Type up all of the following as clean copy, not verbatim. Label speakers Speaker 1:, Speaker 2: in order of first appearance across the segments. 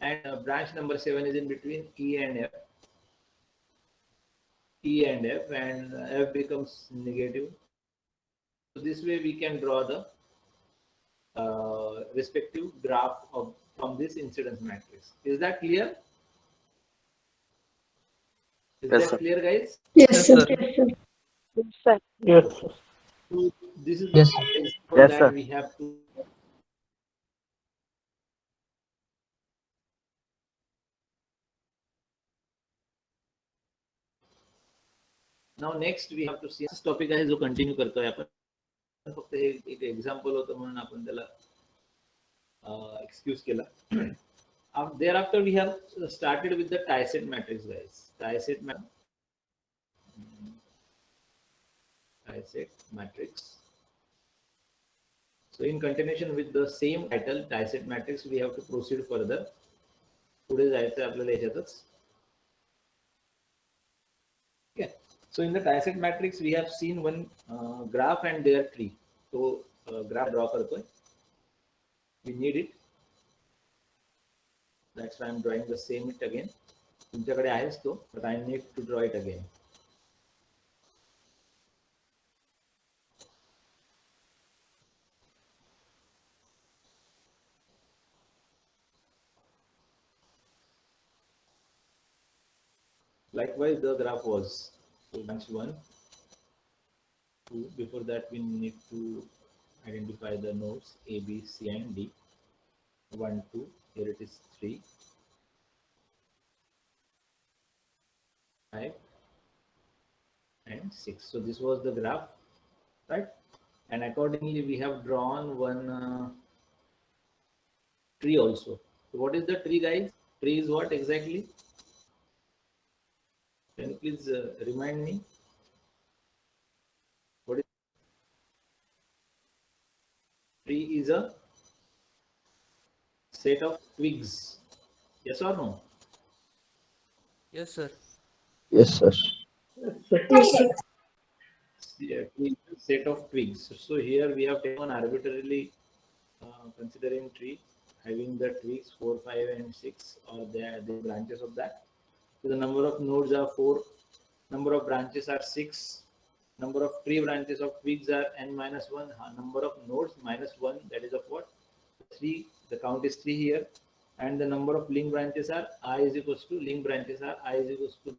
Speaker 1: and branch number 7 is in between E and F. And F becomes negative. So this way we can draw the respective graph of from this incidence matrix. Is that clear? Is
Speaker 2: Yes,
Speaker 1: that
Speaker 2: sir.
Speaker 1: clear, guys?
Speaker 3: Yes, sir.
Speaker 4: Yes, sir.
Speaker 3: Yes, sir.
Speaker 5: Yes, sir.
Speaker 1: So this is the
Speaker 5: Yes, sir.
Speaker 1: example
Speaker 2: Yes,
Speaker 1: that
Speaker 2: sir.
Speaker 1: we have to. Now next we have to see this topic आहे जो continue करतोय आपण फक्त एक example होतं म्हणून आपण त्याला एक्सक्यूज केला. Thereafter we have started with the Tysett matrix, guys. Tysett matrix. So in continuation with the same title Tysett matrix, we have to proceed further. पुढे जायचं आपल्याला याच्यातच. Okay. So in the Tysett matrix, we have seen one graph and their tree. So graph draw करतोय. We need it. That's why I'm drawing the same it again. तुमच्याकडे आहेच तो, but I need to draw it again. Likewise, the graph was so branch 1, 2. Before that, we need to identify the nodes A, B, C, and D. 1, 2. Here it is 3, 5, and 6. So this was the graph, right? And accordingly, we have drawn one tree also. So what is the tree, guys? Tree is what exactly? Can you please remind me? What is tree? Is a set of twigs. Yes or no?
Speaker 6: Yes, sir.
Speaker 5: Yes, sir.
Speaker 3: Yes, sir.
Speaker 1: Yeah, set of twigs. So here we have taken arbitrarily considering tree having the twigs 4, 5, and 6, or the branches of that. So the number of nodes are 4, number of branches are 6, number of tree branches of twigs are n-1, number of nodes -1, that is of what? 3, the count is 3 here, and the number of link branches are I is equals to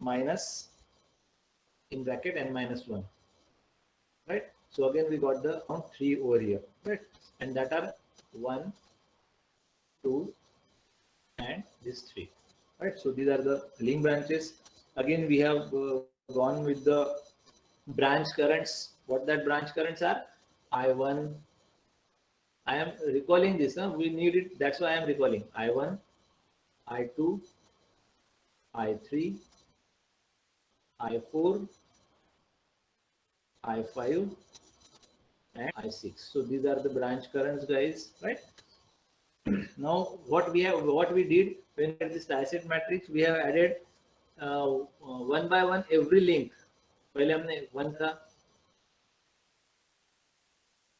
Speaker 1: minus in bracket n-1, right? So again we got the count 3 over here, right? And that are 1, 2, and this 3, right? So these are the link branches. Again we have gone with the branch currents. What that branch currents are? I1. I am recalling this. We need it. That's why I am recalling. I1, I2, I3, I4, I5, and I6. So these are the branch currents, guys, right? Now what we did when we had this Tysett matrix, we have added one by one every link. पहले हमने 1 था,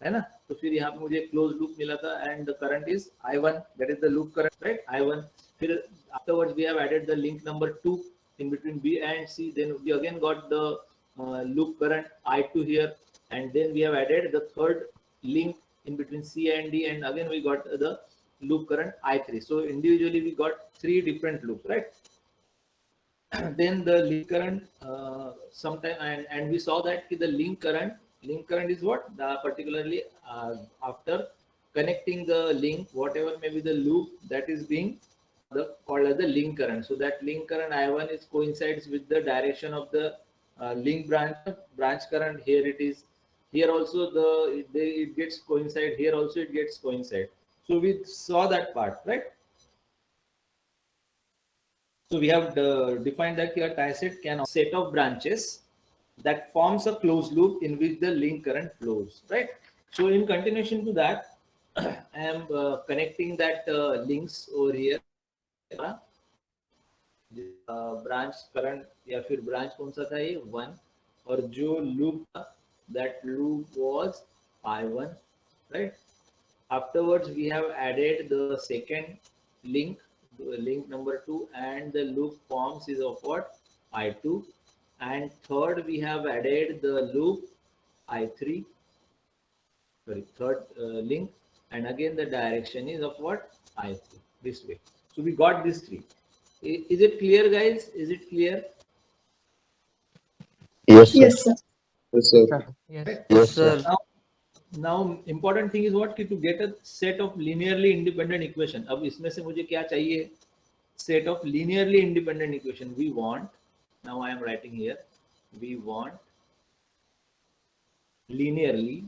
Speaker 1: है ना? तो फिर यहाँ पे मुझे क्लोज लूप मिला था, and the current is I1, that is the loop current, right? I1. फिर afterwards we have added the link number 2 in between B and C. Then we again got the loop current I2 here, and then we have added the third link in between C and D, and again we got the loop current I3. So individually we got 3 different loops, right? Then the link current sometime, and we saw that the link current is what? Particularly after connecting the link, whatever may be the loop that is being called as the link current. So that link current I1 is coincides with the direction of the link branch current. Here it is. Here also it gets coincide. Here also it gets coincide. So we saw that part, right? So we have defined that here Tysett can set of branches that forms a closed loop in which the link current flows, right? So in continuation to that, I am connecting that links over here. Branch current या फिर branch कौन सा था ये 1, और जो loop था that loop was I1, right? Afterwards we have added the second link number 2, and the loop forms is of what? I2. And third, we have added the loop I3, sorry, third link, and again the direction is of what? I3, this way. So we got these three. Is it clear, guys? Is it clear?
Speaker 2: Yes, sir.
Speaker 3: Yes, sir.
Speaker 2: Yes, sir.
Speaker 6: Yes,
Speaker 1: Right?
Speaker 6: yes, sir.
Speaker 1: Now important thing is what? कि to get a set of linearly independent equation. अब इसमें से मुझे क्या चाहिए? Set of linearly independent equation. We want, now I am writing here, we want linearly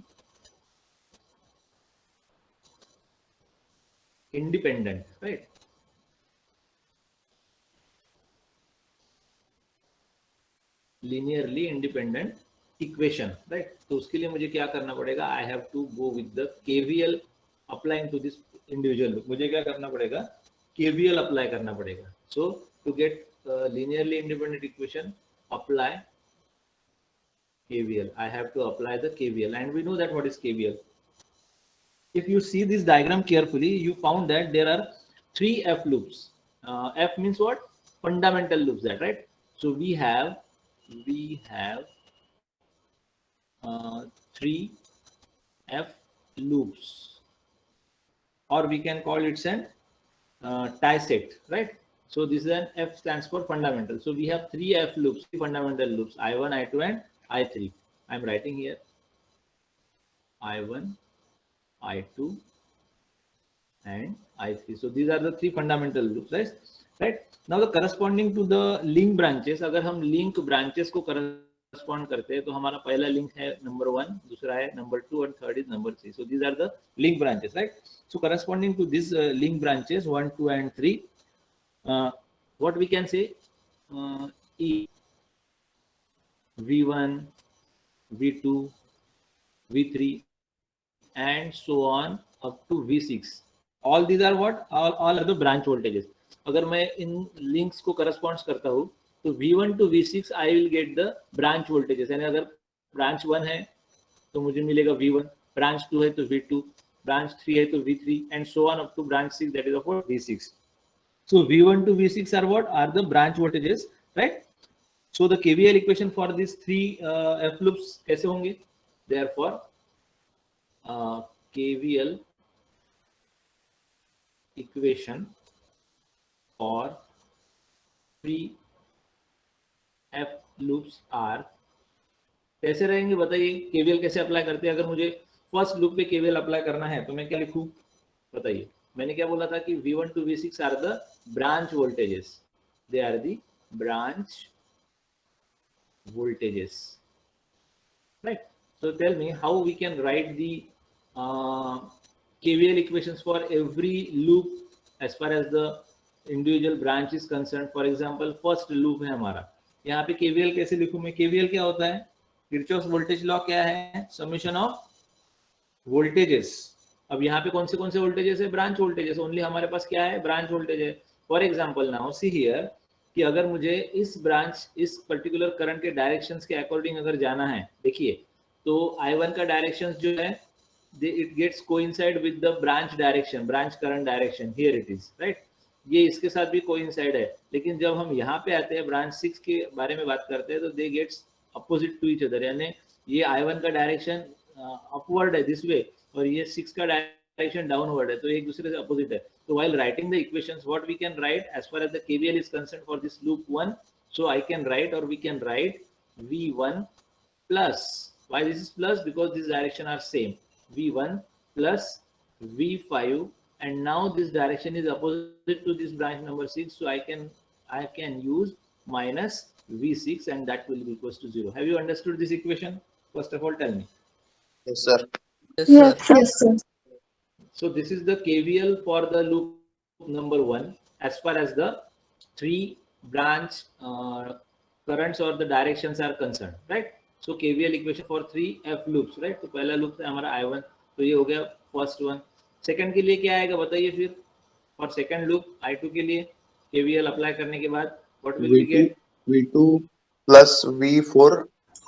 Speaker 1: independent, right? Linearly independent equation, right? तो उसके लिए मुझे क्या करना पड़ेगा? I have to go with the KVL applying to this individual loop. मुझे क्या करना पड़ेगा? KVL apply करना पड़ेगा. So to get linearly independent equation, apply KVL. I have to apply the KVL, and we know that what is KVL. If you see this diagram carefully, you found that there are three F loops. F means what? Fundamental loops, that right? So we have three F loops, or we can call it an tie set, right? So this is an F stands for fundamental. So we have three F loops, three fundamental loops, I1, I2, and I3. I'm writing here I1, I2, and I3. So these are the three fundamental loops, right? Right. Now the corresponding to the link branches, अगर हम link branches को correspond करते हैं तो हमारा पहला link है number 1, दूसरा है number 2, and third is number 3. So these are the link branches, right? So corresponding to these link branches 1, 2, and 3, what we can say? E, V1, V2, V3, and so on up to V6. All these are what? All are the branch voltages. अगर मैं इन links को corresponds करता हूँ तो V1 to V6 I will get the branch voltages. यानी अगर branch 1 है तो मुझे मिलेगा V1, branch 2 है तो V2, branch 3 है तो V3, and so on up to branch 6, that is of what? V6. So V1 to V6 are what? Are the branch voltages, right? So the KVL equation for these three F loops कैसे होंगे? Therefore, KVL equation for three F loops are कैसे रहेंगे बताइए? KVL कैसे apply करते हैं? अगर मुझे फर्स्ट लूप पे KVL अप्लाई करना है तो मैं क्या लिखूं? बताइए. मैंने क्या बोला था कि V1 to V6 are the branch voltages. They are the branch voltages, right? So tell me how we can write the KVL equations for every loop as far as the individual branch is concerned. For example, first loop है हमारा, यहाँ पे KVL कैसे लिखूं मैं? KVL क्या होता है? किरचॉफ्स वोल्टेज लॉ क्या है? Summation of voltages. अब यहाँ पे कौन से वोल्टेजेस है? Branch voltages. ओनली हमारे पास क्या है? ब्रांच वोल्टेज है. For example now see here कि अगर मुझे इस ब्रांच, इस पर्टिकुलर करंट के डायरेक्शंस के अकॉर्डिंग अगर जाना है, देखिए तो I1 का डायरेक्शन जो है it gets coincide with the branch direction, branch current direction. Here it is, right? ये इसके साथ भी कोइंसाइड है. लेकिन जब हम यहाँ पे आते हैं ब्रांच 6 के बारे में बात करते हैं तो they gets opposite to each other. यानी ये I1 का डायरेक्शन अपवर्ड है दिस वे, और ये 6 का डायरेक्शन डाउनवर्ड है, तो एक दूसरे से अपोजिट है. So while writing the equations, what we can write as far as the KVL is concerned for this loop 1, so I can write, or we can write V1 plus, why this is plus? Because this direction are same, V1 plus V5, and now this direction is opposite to this branch number 6, so I can use minus V6, and that will be equals to 0. Have you understood this equation? First of all, tell me.
Speaker 2: Yes, sir.
Speaker 6: Yes, sir.
Speaker 3: Yes, sir.
Speaker 1: So this is the KVL for the loop number 1 as far as the three branch currents or the directions are concerned, right? So KVL equation for three F loops, right? तो पहला loop है हमारा I1, तो ये हो गया first one. Second के लिए क्या आएगा बताइए फिर? और second loop I2 के लिए KVL अप्लाई करने के बाद what will we get?
Speaker 2: V2 plus V4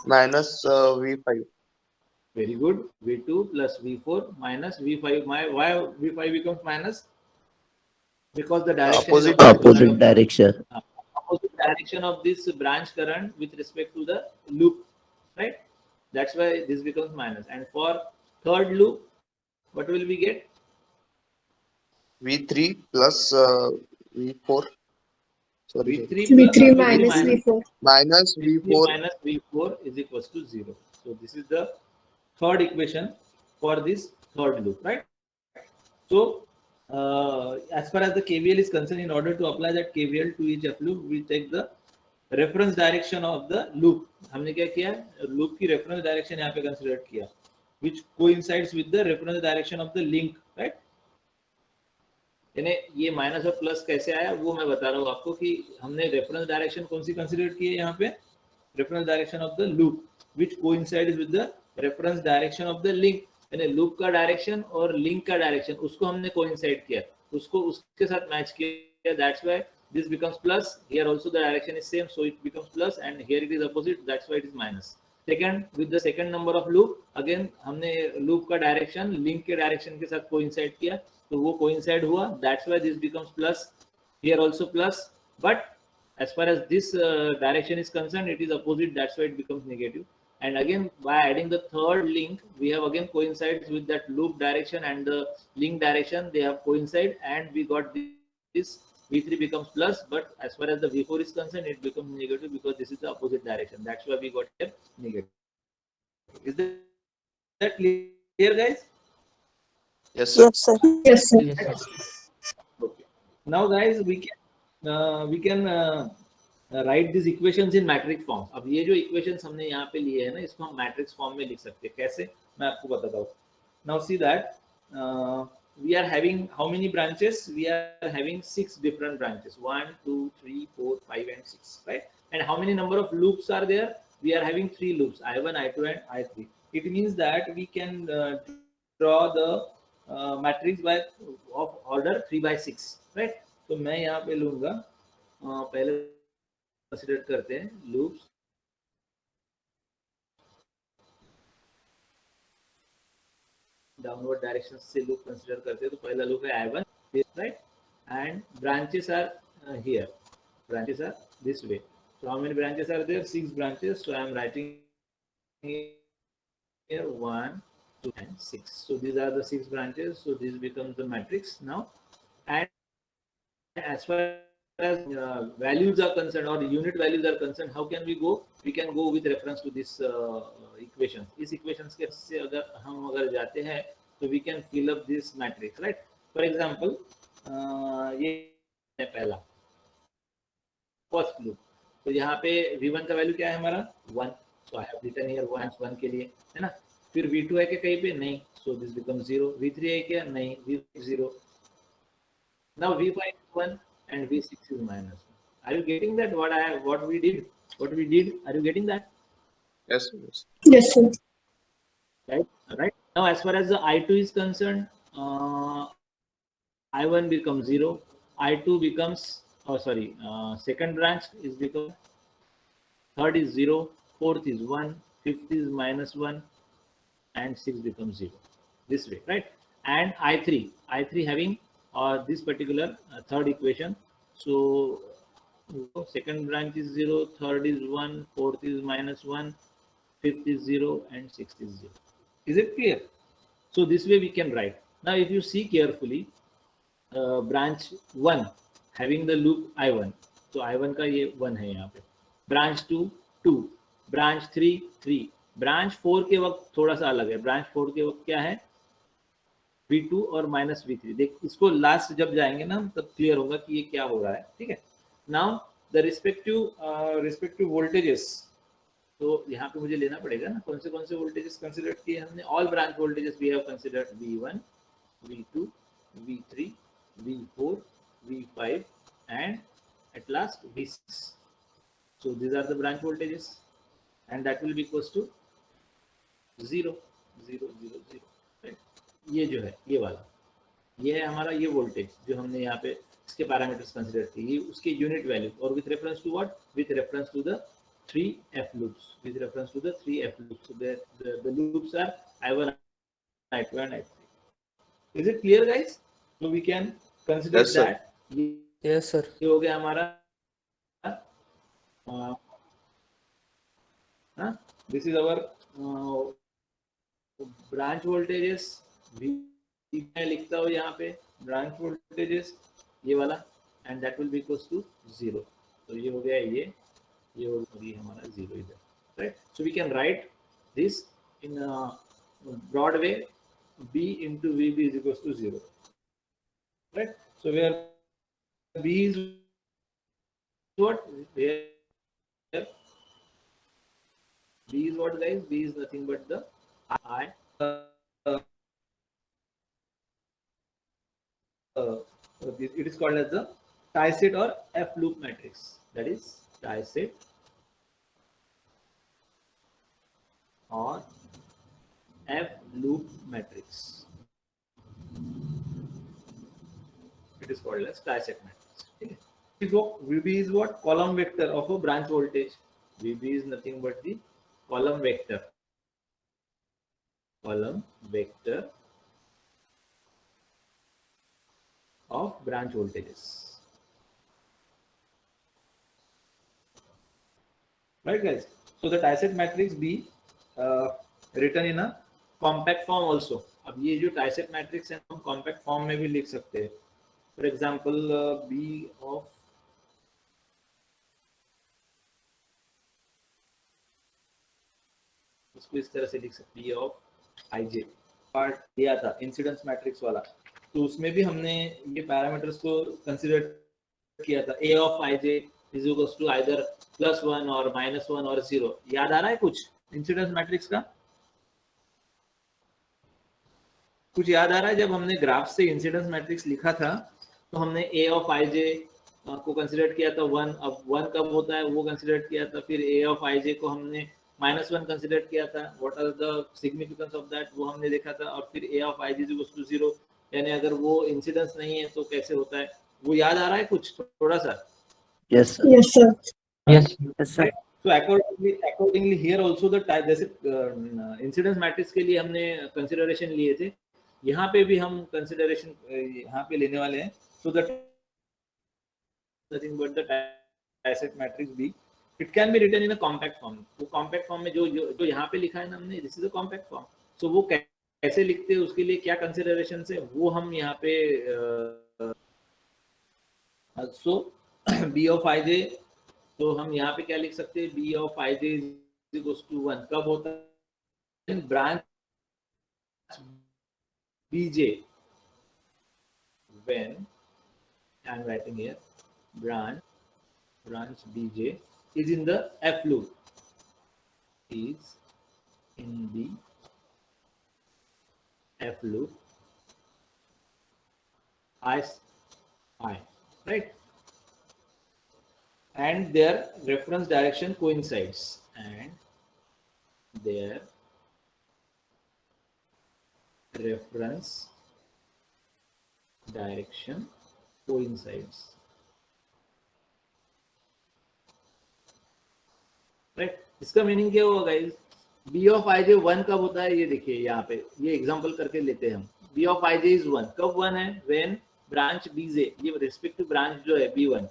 Speaker 2: minus V5.
Speaker 1: Very good. V2 plus V4 minus V5. Why V5 becomes minus? because the direction
Speaker 2: Opposite
Speaker 1: is
Speaker 4: Opposite direction.
Speaker 1: opposite direction of this branch current with respect to the loop, right? That's why this becomes minus. And for third loop, what will we get?
Speaker 2: V3 plus V4. Sorry, sorry.
Speaker 1: V3 plus
Speaker 3: V3
Speaker 1: V3
Speaker 3: minus
Speaker 1: minus
Speaker 3: V4.
Speaker 2: Minus
Speaker 1: V3
Speaker 2: V4.
Speaker 1: minus V4 is equals to 0. So this is the third equation for this third loop, right? So as far as the KVL is concerned, in order to apply that KVL to each F loop, we take the reference direction of the loop. हमने क्या किया? Loop की reference direction यहाँ पे consider किया, which coincides with the reference direction of the link, right? यानी ये minus और प्लस कैसे आया वो मैं बता रहा हूँ आपको कि हमने रेफरेंस डायरेक्शन कौन सी कंसीडर की है यहाँ पे, reference direction of the loop which coincides with the reference direction of the link, यानी लूप का डायरेक्शन और लिंक का डायरेक्शन उसको हमने कोइंसाइड किया, उसको उसके साथ मैच किया, that's why this becomes plus. Here also the direction is same, so it becomes plus, and here it is opposite, that's why it is minus. Second, with the second number of loop, again हमने loop का direction link के direction के साथ coincide किया, तो वो coincide हुआ, that's why this becomes plus. Here also plus, but as far as this direction is concerned, it is opposite, that's why it becomes negative. And again, by adding the third link, we have again coincides with that loop direction and the link direction, they have coincide, and we got this V3 becomes plus, but as far as the V4 is concerned, it becomes negative because this is the opposite direction. That's why we got here negative. Is that clear, guys?
Speaker 2: Yes, sir.
Speaker 3: Yes, sir. Yes, sir.
Speaker 6: Yes, sir.
Speaker 1: Okay. Now, guys, we can write these equations in matrix form. अब ये जो equations हमने यहाँ पे लिए हैं ना, इसको हम matrix form में लिख सकते हैं. कैसे? मैं आपको बताता हूँ. Now see that. We are having how many branches? We are having 6 different branches. 1, 2, 3, 4, 5, and 6, right? And how many number of loops are there? We are having 3 loops, I1, I2, and I3. It means that we can draw the matrix by of order 3 by 6, right? तो मैं यहाँ पे लूँगा, पहले consider करते हैं loops. Downward direction से loop consider करते हैं, तो पहला लूप है I1, right, and branches are here, branches are this way. So how many branches are there? 6 branches. So I am writing here 1, 2, and 6. So these are the 6 branches. So this becomes the matrix now. And as far as values are concerned or unit values are concerned, how can we go? We can go with reference to this equation. इस equations के से अगर जाते हैं तो we can fill up this matrix, right? For example, ये है पहला first loop. तो यहाँ पे V1 का वैल्यू क्या है हमारा 1. So I have written here 1 के लिए, है ना. फिर V2 है क्या कहीं पे? नहीं. So this becomes 0. V3 है क्या? नहीं. V6 0. Now V5 is 1 and V6 is minus 1. Are you getting that? What we did? Are you getting that?
Speaker 2: Yes, yes.
Speaker 3: Yes, sir.
Speaker 1: Right. Now, as far as the I2 is concerned, I1 becomes 0. I2 becomes, second branch is become, third is 0, fourth is 1, fifth is minus 1, and 6 becomes 0. This way, right? And I3 having this particular third equation. So second branch is 0, third is 1, fourth is minus 1, fifth is 0, and sixth is 0. Is it clear? So this way we can write. Now if you see carefully, branch 1 having the loop I1. So I1 का ये 1 है यहाँ पे. Branch 2 2, branch 3 3, branch 4 के वक्त थोड़ा सा अलग है. Branch 4 के वक्त क्या है? V2 और माइनस V3. देख, इसको लास्ट जब जाएंगे ना तब क्लियर होगा कि ये क्या हो रहा है. ठीक है. नाउ द रिस्पेक्टिव वोल्टेजेस, तो यहाँ पे मुझे लेना पड़ेगा ना कौन से वोल्टेजेस कंसीडर किए हमने. All branch voltages we have considered V1, V2, V3, V4, V5, and at last V6. So these are the branch voltages, and that will be equals to 0 0 0 0. Right? ये जो है ये वाला, ये है हमारा ये वोल्टेज जो हमने यहाँ पे इसके पैरामीटर्स कंसीडर किए, ये उसके यूनिट वैल्यू, और with reference to what? With reference to the 3F loops. With reference to the 3F loops. So the loops are I1, I2, and I3. Is it clear, guys? So we can consider
Speaker 2: Yes, sir.
Speaker 1: that
Speaker 6: Yes, sir.
Speaker 1: ये हो गया हमारा this is our branch voltages. मैं लिखता हूँ यहाँ पे branch voltages ये वाला, and that will be equals to 0। तो ये हो गया ये हो गया हमारा 0 इधर, right. So we can write this in broad way, b into vb is equals to 0, right? So where b is what, where b is what, guys? B is nothing but the I it is called as the tie-set or F loop matrix. That is tie-set or F loop matrix. It is called as tie-set matrix. Okay. VB is what? Column vector of a branch voltage. VB is nothing but the column vector. Column vector of branch voltages. Right, guys? So the tie-set matrix B written in a compact form also. अब ये जो tie-set matrix है हम compact form में भी लिख सकते हैं. For example, B of इसको इस तरह से लिख सकते हैं, B of IJ पार्ट दिया था इंसिडेंस मैट्रिक्स वाला, तो उसमें भी हमने ये पैरामीटर्स को कंसीडर किया था. A of IJ is equals to either +1 और -1 और 0. याद आ रहा है कुछ इंसिडेंस मैट्रिक्स का? कुछ याद आ रहा है? जब हमने ग्राफ से इंसिडेंस मैट्रिक्स लिखा था तो हमने A of IJ को कंसीडर किया था 1. अब 1 कब होता है वो कंसीडर किया था. फिर A of IJ को हमने -1 कंसीडर किया था. What are the significance of that वो हमने देखा था. और फिर A of IJ equals to 0, यानी अगर वो इंसिडेंस नहीं है तो कैसे होता है वो याद आ रहा है कुछ थोड़ा सा?
Speaker 4: Yes, sir.
Speaker 3: Yes, sir.
Speaker 4: Yes, sir.
Speaker 1: So accordingly here also the type, जैसे इंसिडेंस मैट्रिक्स के लिए हमने कंसीडरेशन लिए थे, यहाँ पे भी हम कंसीडरेशन यहाँ पे लेने वाले हैं. So that nothing but the tie-set matrix B. It can be written in a compact form. वो compact form में जो यहाँ पे लिखा है ना हमने, this is a compact form. So वो कैसे लिखते हैं, उसके लिए क्या कंसीडरेशन है वो हम यहाँ पे so B of IJ, तो हम यहाँ पे क्या लिख सकते हैं? B of IJ is equals to 1 कब होता है? Branch BJ, when I am writing here branch BJ is in the F loop, is in the F loop I, right? And their reference direction coincides, and their reference direction coincides, right? इसका meaning क्या होगा guys? B of IJ 1 कब होता है? ये देखिए यहाँ पे, ये एग्जांपल करके लेते हैं हम. B of IJ is 1 कब 1 है? when branch BJ, ये रिस्पेक्टिव ब्रांच जो है B1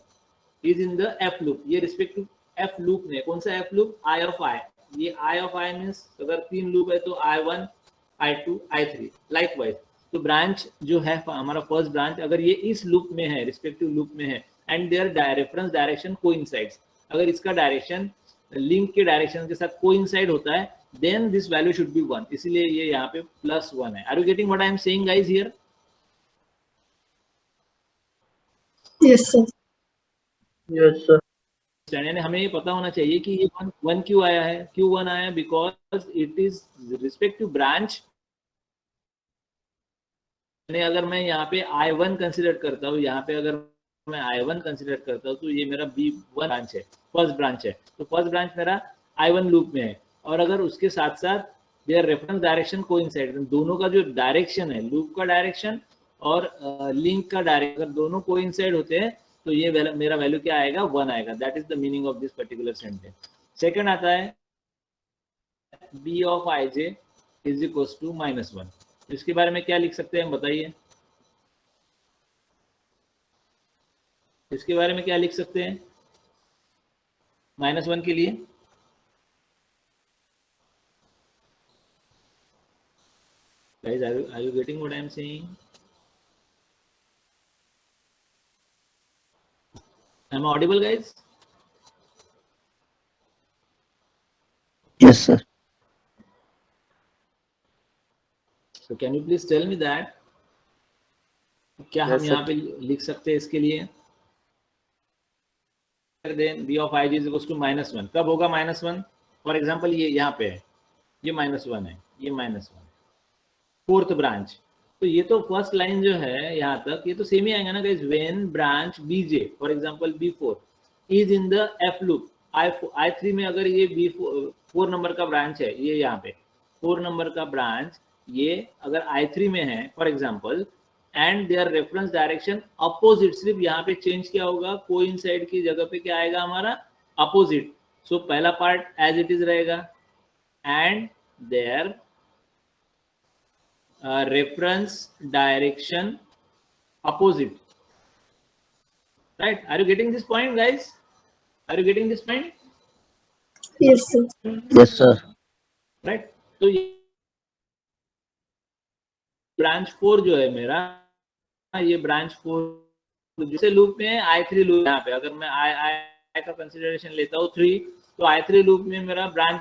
Speaker 1: is in the F loop. ये रिस्पेक्टिव F loop में कौन सा F loop? I of I. ये I of I मीन्स अगर 3 लूप है तो I1 I2 I3 लाइकवाइज. तो ब्रांच जो है हमारा फर्स्ट ब्रांच अगर ये इस लूप में है, रिस्पेक्टिव लूप में है, and their reference direction coincides, अगर इसका डायरेक्शन लिंक के डायरेक्शन के साथ कोइंसाइड होता है, then this value should be 1. इसलिए ये यहाँ पे +1 है. Are you getting what I am saying guys here?
Speaker 3: Yes, sir.
Speaker 4: Yes, sir.
Speaker 1: यानी हमें ये पता होना चाहिए कि ये 1 क्यों आया है. क्यों 1 आया? Because it is respective branch. अगर मैं यहाँ पे I1 कंसीडर करता हूँ, यहाँ पे अगर मैं I1 कंसीडर करता हूँ तो ये मेरा B1 ब्रांच है, फर्स्ट ब्रांच है. तो फर्स्ट ब्रांच मेरा I1 लूप में है, और अगर उसके साथ साथ देयर रेफरेंस डायरेक्शन कोइंसाइड, दोनों का जो डायरेक्शन है, लूप का डायरेक्शन और लिंक का डायरेक्शन, अगर दोनों कोइंसाइड होते हैं तो ये मेरा वैल्यू क्या आएगा? 1 आएगा. That is the meaning of this particular sentence. Second आता है B of IJ is equals to -1. इसके बारे में क्या लिख सकते हैं बताइए? इसके बारे में क्या लिख सकते हैं -1 के लिए? Guys, are you getting what I am saying? Am I audible, guys?
Speaker 4: Yes, sir.
Speaker 1: So can you please tell me that क्या हम
Speaker 2: Yes, sir.
Speaker 1: यहाँ पे लिख सकते हैं इसके लिए? Then b of ij is equals to -1. कब होगा -1? फॉर एग्जाम्पल ये यहाँ पे है, ये -1 है, ये -1, फोर्थ ब्रांच। तो ये तो फर्स्ट लाइन जो है यहाँ तक, ये तो सेम ही आएगा ना guys. When branch bj for example b4 is in the f loop, i3 में अगर ये b4 नंबर का ब्रांच है, ये यहाँ पे 4 नंबर का ब्रांच, ये अगर i3 में है for example, and their reference direction opposite, सिर्फ यहाँ पे चेंज क्या होगा, कोइंसाइड की जगह पे क्या आएगा हमारा, अपोजिट। सो पहला पार्ट एज इट इज रहेगा, and their reference direction opposite, right? Are you getting this point, guys? Are you getting this point?
Speaker 3: Yes, sir.
Speaker 4: Yes, sir.
Speaker 1: Right? तो ये ब्रांच 4 जो है मेरा, ये ब्रांच 4 जैसे लूप में है, i3 लूप यहाँ पे अगर मैं i का कंसिडरेशन लेता हूँ 3, तो i3 लूप में मेरा ब्रांच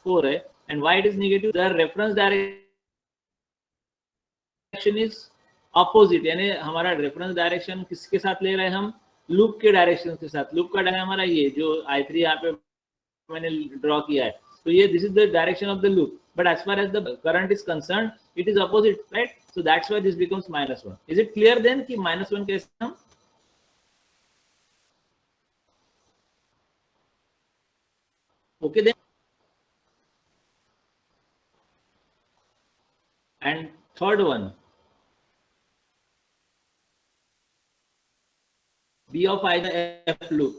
Speaker 1: 4 है, and why it is negative, the reference direction is opposite, यानी हमारा रेफरेंस डायरेक्शन किसके साथ ले रहे हैं हम, लूप के डायरेक्शन के साथ। लूप का डायरेक्शन हमारा ये जो i3 यहाँ पे मैंने ड्रॉ किया है, तो ये this is the direction of the loop, but as far as the current is concern it is opposite, right? So that's why this becomes -1। Is it clear then कि -1 कैसे हम, okay then? And third one, b of I the f loop,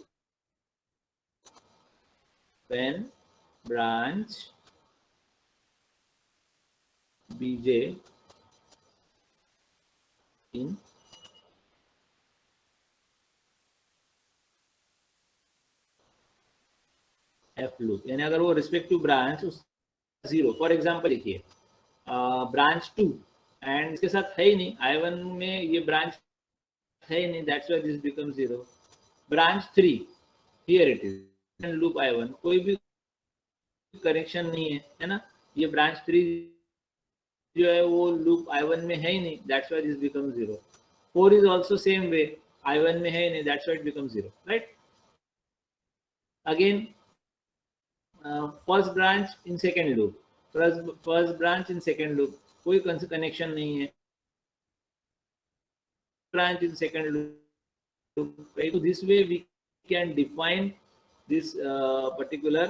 Speaker 1: when branch bj in f loop, यानी अगर वो respective branch 0 for example लिखिए branch 2 and इसके साथ है ही नहीं, i1 में ये ब्रांच है ही नहीं, that's why this become 0। Branch 3 here it is loop i1, कोई भी कनेक्शन नहीं है ना, ये ब्रांच 3 जो है वो लूप i1 में है ही नहीं, that's why this become 0। 4 is also same way, i1 में है ही नहीं, that's why it become 0, right? Again first branch in second loop, first branch in second loop, कोई कनेक्शन नहीं है, branch in second loop, right? So this way we can define this particular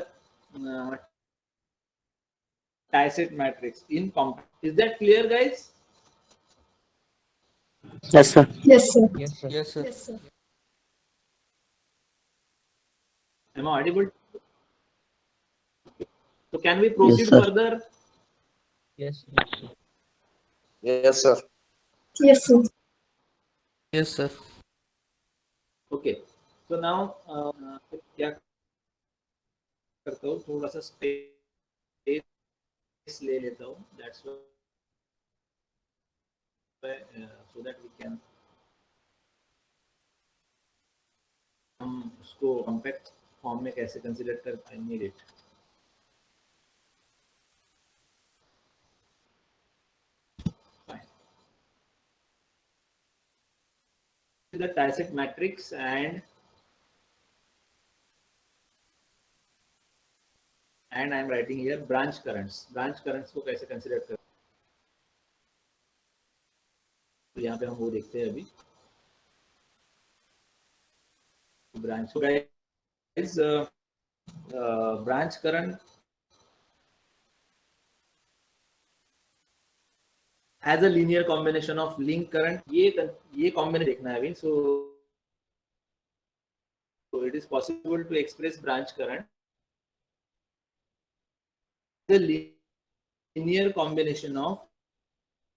Speaker 1: tie-set matrix in compact. Is that clear, guys?
Speaker 4: Yes, sir.
Speaker 3: Yes, sir.
Speaker 6: Yes, sir. Yes, sir.
Speaker 3: Yes, sir.
Speaker 1: Am I audible? So can we proceed
Speaker 4: Yes, sir.
Speaker 1: further?
Speaker 6: Yes.
Speaker 2: Yes, sir.
Speaker 3: Yes, sir.
Speaker 6: Yes, sir.
Speaker 1: Okay. So now क्या करता हूँ, थोड़ा सा space ले लेता हूँ, that's why so that we can हम उसको कॉम्पैक्ट फॉर्म में कैसे कंसीडर कर पाएंगे it. The tie-set matrix and I am writing here branch currents. Branch currents को कैसे consider कर, तो यहाँ पे हम वो देखते हैं अभी branch। So guys, branch current as a linear combination of link current, ये combination देखना है अभी। So it is possible to express branch current as a linear combination of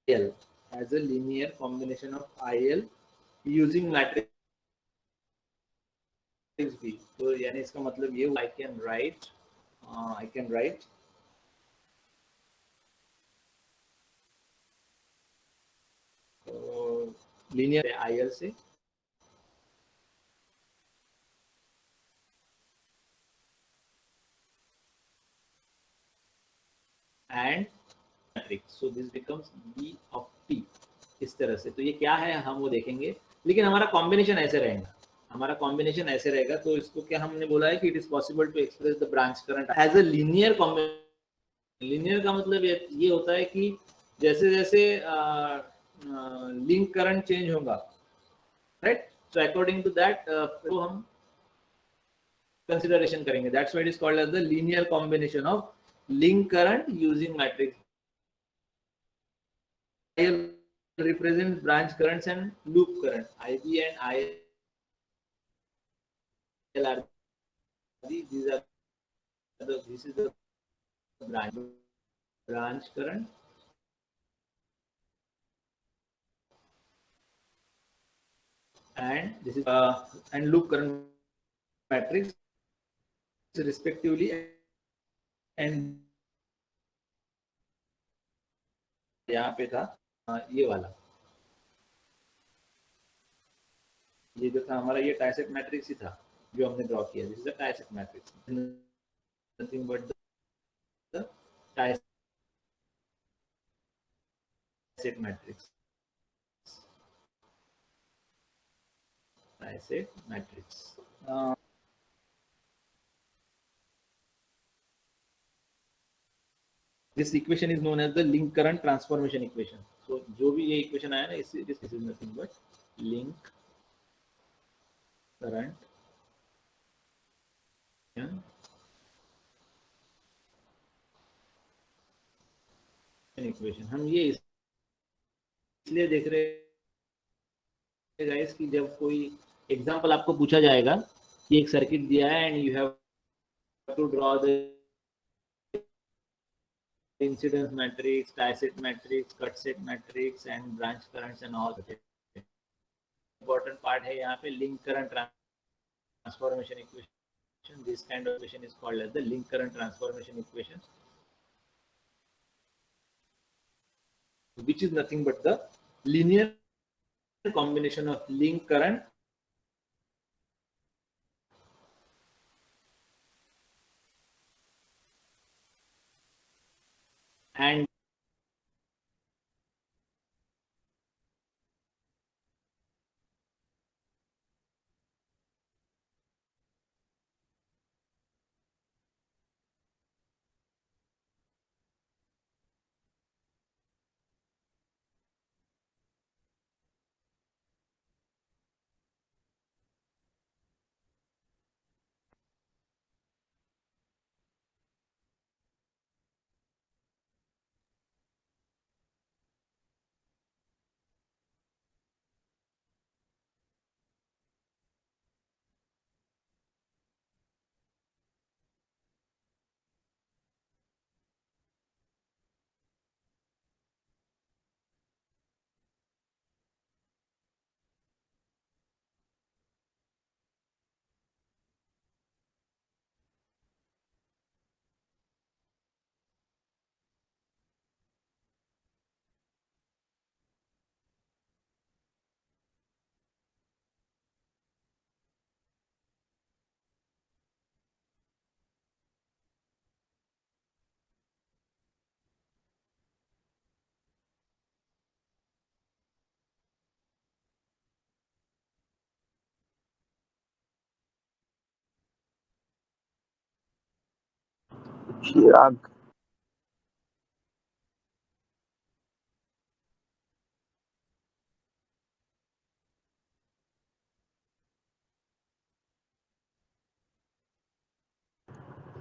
Speaker 1: IL, as a linear combination of IL using matrix भी, तो यानी इसका मतलब ये I can write linear IL से and matrix, so this becomes B of T, इस तरह से। तो ये क्या है हम वो देखेंगे, लेकिन हमारा कॉम्बिनेशन ऐसे रहेगा, तो इसको क्या हमने बोला है कि it is possible to express the branch current as a linear combination. Linear का मतलब ये होता है कि जैसे जैसे लिंक करंट चेंज होगा, right, so according to that तो हम consideration करेंगे, that's why it is called as the linear combination of link current using matrix. IL represents branch currents and loop current. IB and IL are these are this is the branch current and this is and loop current matrix respectively, and यहाँ पे था ये वाला, ये जो था हमारा ये टाइसेट मैट्रिक्स ही था जो हमने ड्रॉ किया, this is a tieset matrix, nothing but the tieset matrix, tieset matrix. This equation is known as the link current transformation equation. So जो भी ये equation आया ना, this is nothing but link current equation। हम ये इसलिए देख रहे हैं गाइस कि जब कोई एग्जांपल आपको पूछा जाएगा कि एक सर्किट दिया है and you have to draw the incidence matrix, tie-set matrix, cut-set matrix, and branch currents and all. Important part है यहाँ पे link current transformation equation. This kind of equation is called as the link current transformation equation, which is nothing but the linear combination of link current and
Speaker 2: चिराग।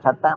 Speaker 2: खत्म।